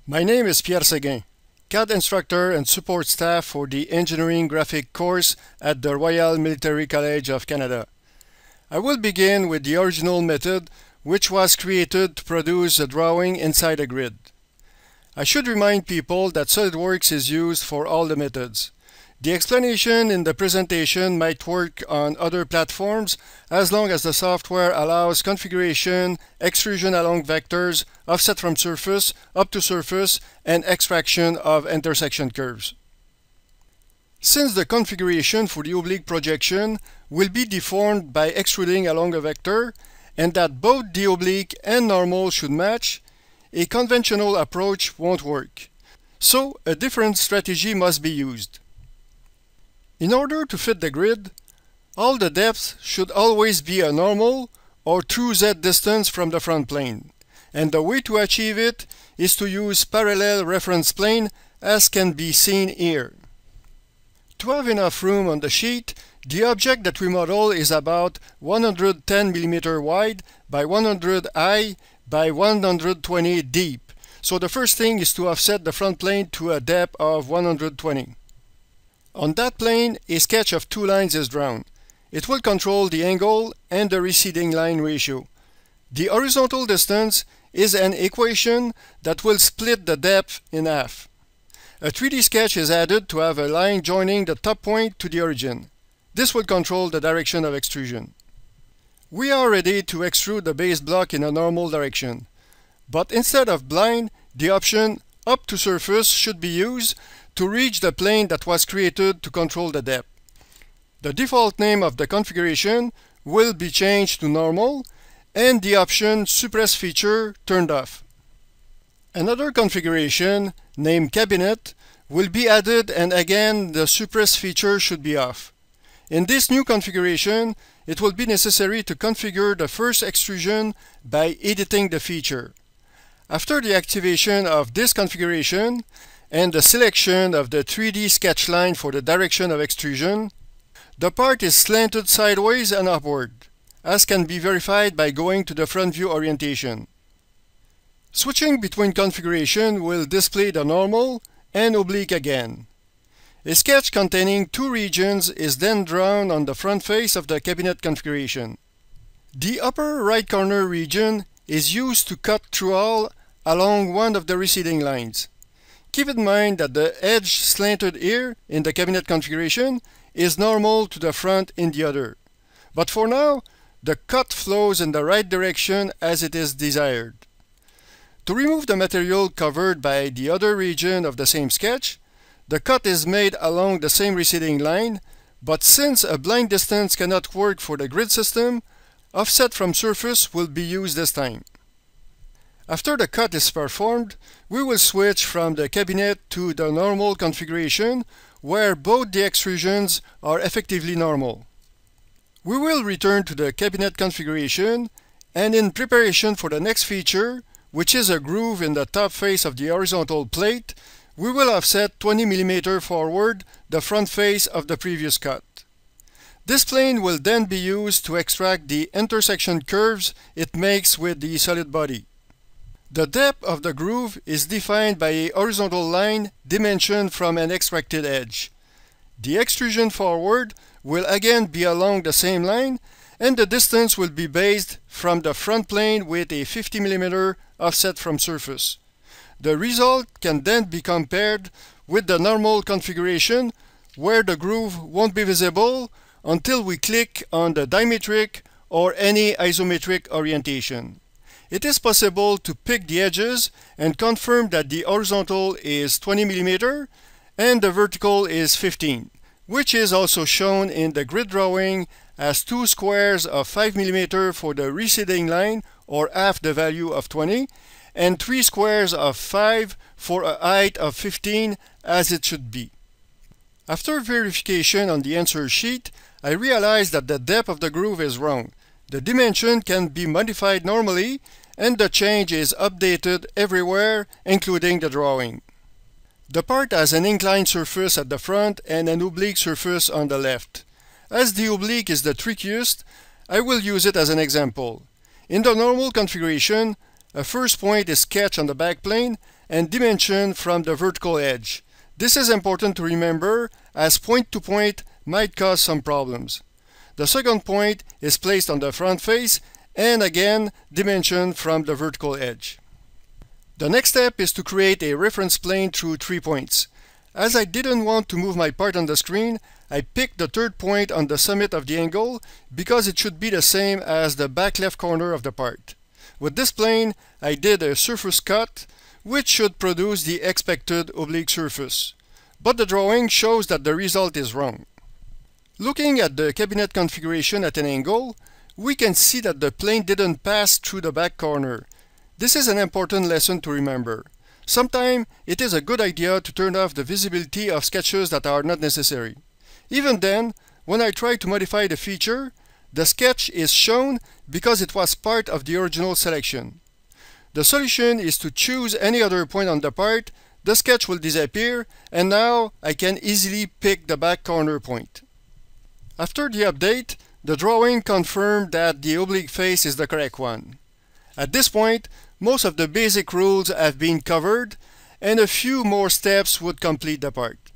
My name is Pierre Seguin, CAD instructor and support staff for the Engineering Graphic course at the Royal Military College of Canada. I will begin with the original method, which was created to produce a drawing inside a grid. I should remind people that SolidWorks is used for all the methods. The explanation in the presentation might work on other platforms as long as the software allows configuration, extrusion along vectors, offset from surface, up to surface, and extraction of intersection curves. Since the configuration for the oblique projection will be deformed by extruding along a vector, and that both the oblique and normal should match, a conventional approach won't work. So a different strategy must be used. In order to fit the grid, all the depths should always be a normal or true Z distance from the front plane, and the way to achieve it is to use parallel reference plane as can be seen here. To have enough room on the sheet, the object that we model is about 110 mm wide by 100 high by 120 deep, so the first thing is to offset the front plane to a depth of 120. On that plane, a sketch of two lines is drawn. It will control the angle and the receding line ratio. The horizontal distance is an equation that will split the depth in half. A 3D sketch is added to have a line joining the top point to the origin. This will control the direction of extrusion. We are ready to extrude the base block in a normal direction. But instead of blind, the option up to surface should be used to reach the plane that was created to control the depth. The default name of the configuration will be changed to normal and the option suppress feature turned off. Another configuration named cabinet will be added, and again the suppress feature should be off. In this new configuration, it will be necessary to configure the first extrusion by editing the feature. After the activation of this configuration and the selection of the 3D sketch line for the direction of extrusion, the part is slanted sideways and upward, as can be verified by going to the front view orientation. Switching between configuration will display the normal and oblique again. A sketch containing two regions is then drawn on the front face of the cabinet configuration. The upper right corner region is used to cut through all along one of the receding lines. Keep in mind that the edge slanted here in the cabinet configuration is normal to the front in the other. But for now, the cut flows in the right direction as it is desired. To remove the material covered by the other region of the same sketch, the cut is made along the same receding line, but since a blind distance cannot work for the grid system, offset from surface will be used this time. After the cut is performed, we will switch from the cabinet to the normal configuration, where both the extrusions are effectively normal. We will return to the cabinet configuration, and in preparation for the next feature, which is a groove in the top face of the horizontal plate, we will offset 20 mm forward the front face of the previous cut. This plane will then be used to extract the intersection curves it makes with the solid body. The depth of the groove is defined by a horizontal line dimension from an extracted edge. The extrusion forward will again be along the same line, and the distance will be based from the front plane with a 50 mm offset from surface. The result can then be compared with the normal configuration, where the groove won't be visible until we click on the dimetric or any isometric orientation. It is possible to pick the edges and confirm that the horizontal is 20 mm and the vertical is 15, which is also shown in the grid drawing as two squares of 5 mm for the receding line, or half the value of 20, and three squares of 5 for a height of 15 as it should be. After verification on the answer sheet, I realized that the depth of the groove is wrong. The dimension can be modified normally, and the change is updated everywhere, including the drawing. The part has an inclined surface at the front and an oblique surface on the left. As the oblique is the trickiest, I will use it as an example. In the normal configuration, a first point is sketched on the backplane and dimensioned from the vertical edge. This is important to remember as point-to-point might cause some problems. The second point is placed on the front face and again dimensioned from the vertical edge. The next step is to create a reference plane through 3 points. As I didn't want to move my part on the screen, I picked the third point on the summit of the angle because it should be the same as the back left corner of the part. With this plane, I did a surface cut, which should produce the expected oblique surface. But the drawing shows that the result is wrong. Looking at the cabinet configuration at an angle, we can see that the plane didn't pass through the back corner. This is an important lesson to remember. Sometimes it is a good idea to turn off the visibility of sketches that are not necessary. Even then, when I try to modify the feature, the sketch is shown because it was part of the original selection. The solution is to choose any other point on the part, the sketch will disappear, and now I can easily pick the back corner point. After the update, the drawing confirmed that the oblique face is the correct one. At this point, most of the basic rules have been covered, and a few more steps would complete the part.